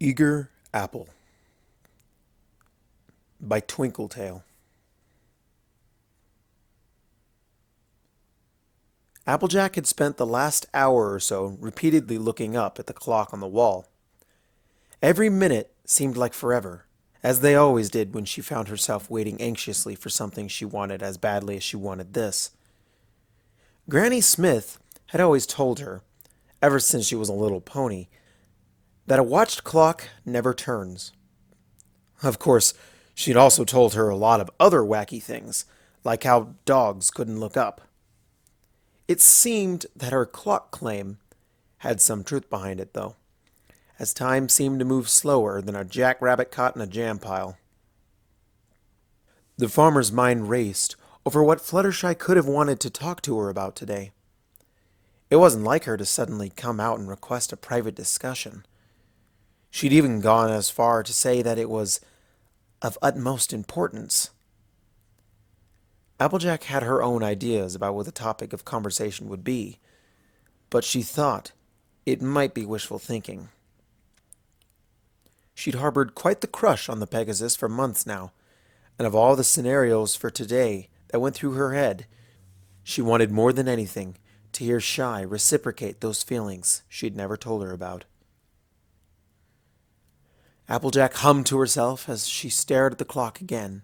Eager Apple by Twinkletail. Applejack had spent the last hour or so repeatedly looking up at the clock on the wall. Every minute seemed like forever, as they always did when she found herself waiting anxiously for something she wanted as badly as she wanted this. Granny Smith had always told her, ever since she was a little pony, that a watched clock never turns. Of course, she'd also told her a lot of other wacky things, like how dogs couldn't look up. It seemed that her clock claim had some truth behind it, though, as time seemed to move slower than a jackrabbit caught in a jam pile. The farmer's mind raced over what Fluttershy could have wanted to talk to her about today. It wasn't like her to suddenly come out and request a private discussion. She'd even gone as far to say that it was of utmost importance. Applejack had her own ideas about what the topic of conversation would be, but she thought it might be wishful thinking. She'd harbored quite the crush on the Pegasus for months now, and of all the scenarios for today that went through her head, she wanted more than anything to hear Shy reciprocate those feelings she'd never told her about. Applejack hummed to herself as she stared at the clock again,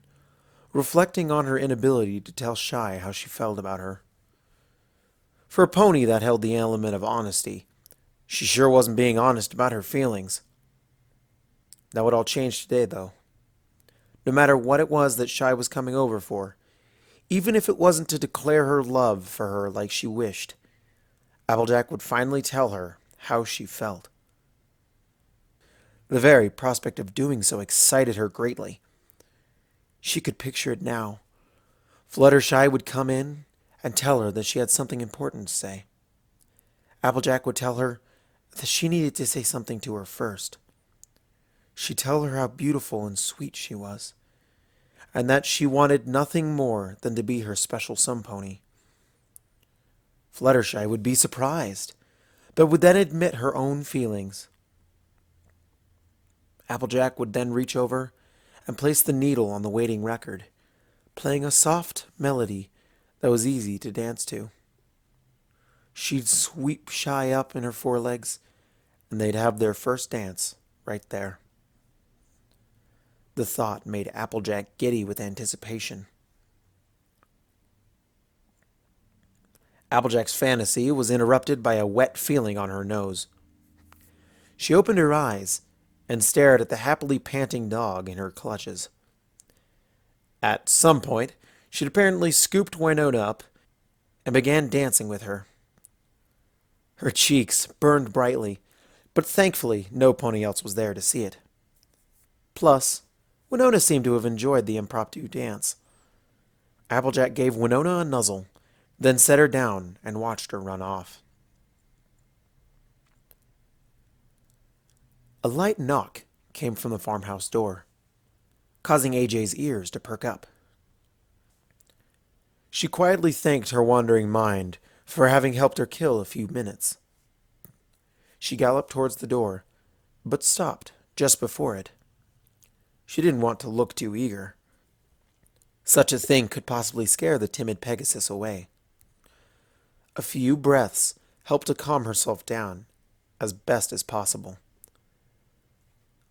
reflecting on her inability to tell Shy how she felt about her. For a pony that held the element of honesty, she sure wasn't being honest about her feelings. That would all change today, though. No matter what it was that Shy was coming over for, even if it wasn't to declare her love for her like she wished, Applejack would finally tell her how she felt. The very prospect of doing so excited her greatly. She could picture it now. Fluttershy would come in and tell her that she had something important to say. Applejack would tell her that she needed to say something to her first. She'd tell her how beautiful and sweet she was, and that she wanted nothing more than to be her special sun pony. Fluttershy would be surprised, but would then admit her own feelings. Applejack would then reach over and place the needle on the waiting record, playing a soft melody that was easy to dance to. She'd sweep Shy up in her forelegs, and they'd have their first dance right there. The thought made Applejack giddy with anticipation. Applejack's fantasy was interrupted by a wet feeling on her nose. She opened her eyes and stared at the happily panting dog in her clutches. At some point, she'd apparently scooped Winona up and began dancing with her. Her cheeks burned brightly, but thankfully no pony else was there to see it. Plus, Winona seemed to have enjoyed the impromptu dance. Applejack gave Winona a nuzzle, then set her down and watched her run off. A light knock came from the farmhouse door, causing AJ's ears to perk up. She quietly thanked her wandering mind for having helped her kill a few minutes. She galloped towards the door, but stopped just before it. She didn't want to look too eager. Such a thing could possibly scare the timid Pegasus away. A few breaths helped to calm herself down as best as possible.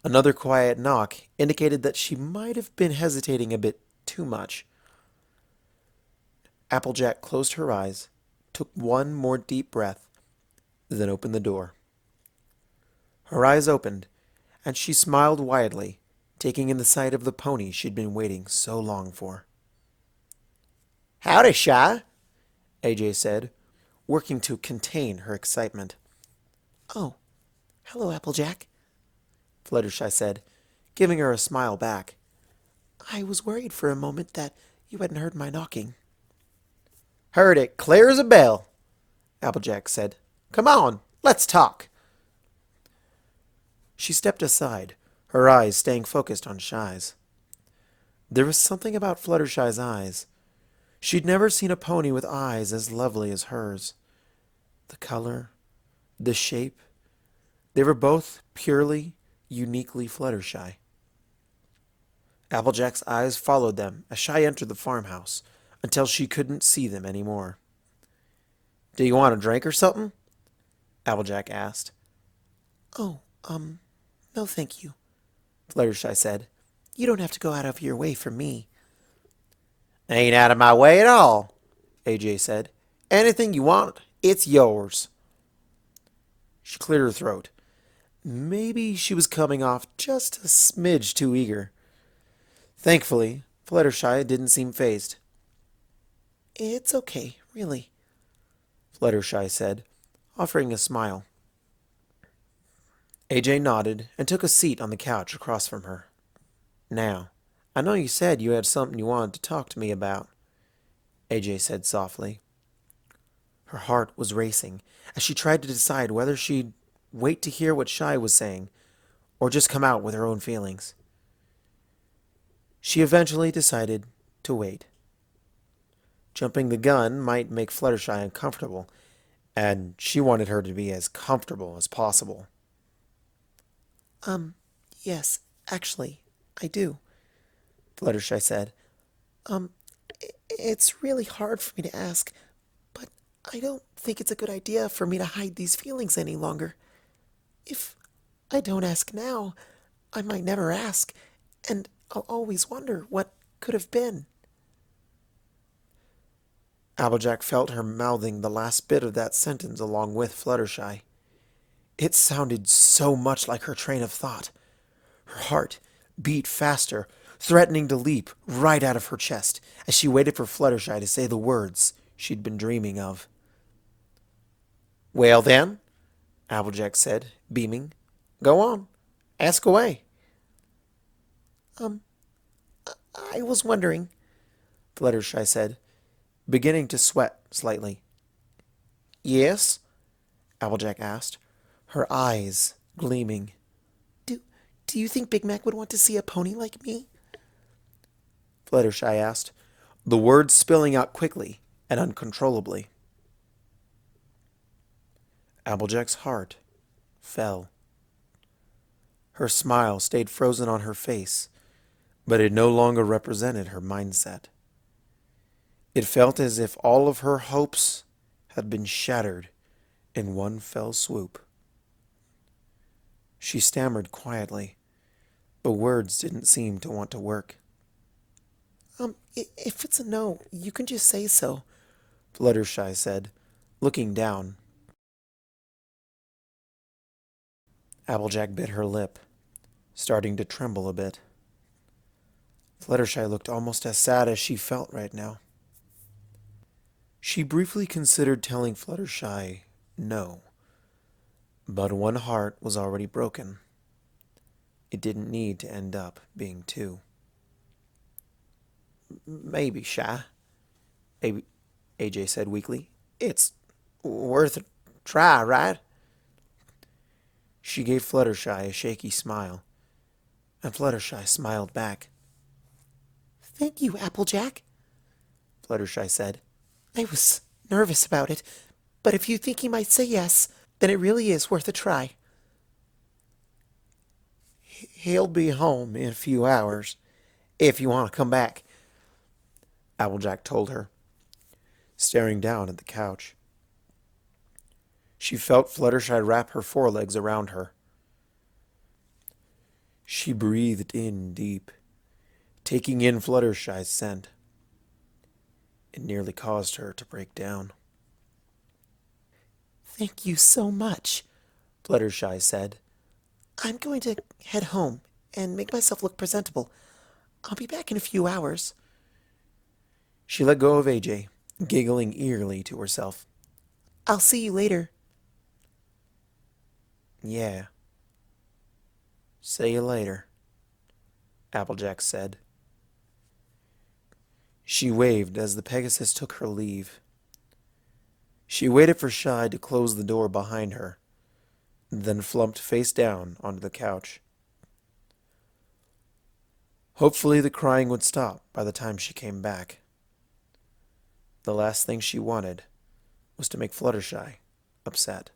Another quiet knock indicated that she might have been hesitating a bit too much. Applejack closed her eyes, took one more deep breath, then opened the door. Her eyes opened, and she smiled widely, taking in the sight of the pony she'd been waiting so long for. "Howdy, Shy," AJ said, working to contain her excitement. "Oh, hello, Applejack," Fluttershy said, giving her a smile back. "I was worried for a moment that you hadn't heard my knocking." "Heard it clear as a bell," Applejack said. "Come on, let's talk." She stepped aside, her eyes staying focused on Shy's. There was something about Fluttershy's eyes. She'd never seen a pony with eyes as lovely as hers. The color, the shape, they were both purely, uniquely Fluttershy. Applejack's eyes followed them as Shy entered the farmhouse until she couldn't see them anymore. "Do you want a drink or something?" Applejack asked. Oh, no thank you, Fluttershy said. You don't have to go out of your way for me. "Ain't out of my way at all," AJ said. "Anything you want, it's yours." She cleared her throat. Maybe she was coming off just a smidge too eager. Thankfully, Fluttershy didn't seem fazed. It's okay, really, Fluttershy said, offering a smile. AJ nodded and took a seat on the couch across from her. "Now, I know you said you had something you wanted to talk to me about," AJ said softly. Her heart was racing as she tried to decide whether she'd wait to hear what Shy was saying or just come out with her own feelings. She eventually decided to wait. Jumping the gun might make Fluttershy uncomfortable, and she wanted her to be as comfortable as possible. Yes, actually, I do. Fluttershy said. It's really hard for me to ask, but I don't think it's a good idea for me to hide these feelings any longer. If I don't ask now, I might never ask, and I'll always wonder what could have been. Applejack felt her mouthing the last bit of that sentence along with Fluttershy. It sounded so much like her train of thought. Her heart beat faster, threatening to leap right out of her chest as she waited for Fluttershy to say the words she'd been dreaming of. "Well then," Applejack said, beaming. "Go on. Ask away." I was wondering, Fluttershy said, beginning to sweat slightly. "Yes?" Applejack asked, her eyes gleaming. Do you think Big Mac would want to see a pony like me? Fluttershy asked, the words spilling out quickly and uncontrollably. Applejack's heart fell. Her smile stayed frozen on her face, but it no longer represented her mindset. It felt as if all of her hopes had been shattered in one fell swoop. She stammered quietly, but words didn't seem to want to work. If it's a no, you can just say so, Fluttershy said, looking down. Applejack bit her lip, starting to tremble a bit. Fluttershy looked almost as sad as she felt right now. She briefly considered telling Fluttershy no, but one heart was already broken. It didn't need to end up being two. "Maybe, Shy," AJ said weakly. "It's worth a try, right?" She gave Fluttershy a shaky smile, and Fluttershy smiled back. "Thank you, Applejack," Fluttershy said. "I was nervous about it, but if you think he might say yes, then it really is worth a try." "He'll be home in a few hours, if you want to come back," Applejack told her, staring down at the couch. She felt Fluttershy wrap her forelegs around her. She breathed in deep, taking in Fluttershy's scent. It nearly caused her to break down. "Thank you so much," Fluttershy said. "I'm going to head home and make myself look presentable. I'll be back in a few hours." She let go of AJ, giggling eerily to herself. "I'll see you later." "Yeah. See you later," Applejack said. She waved as the Pegasus took her leave. She waited for Shy to close the door behind her, then flumped face down onto the couch. Hopefully the crying would stop by the time she came back. The last thing she wanted was to make Fluttershy upset.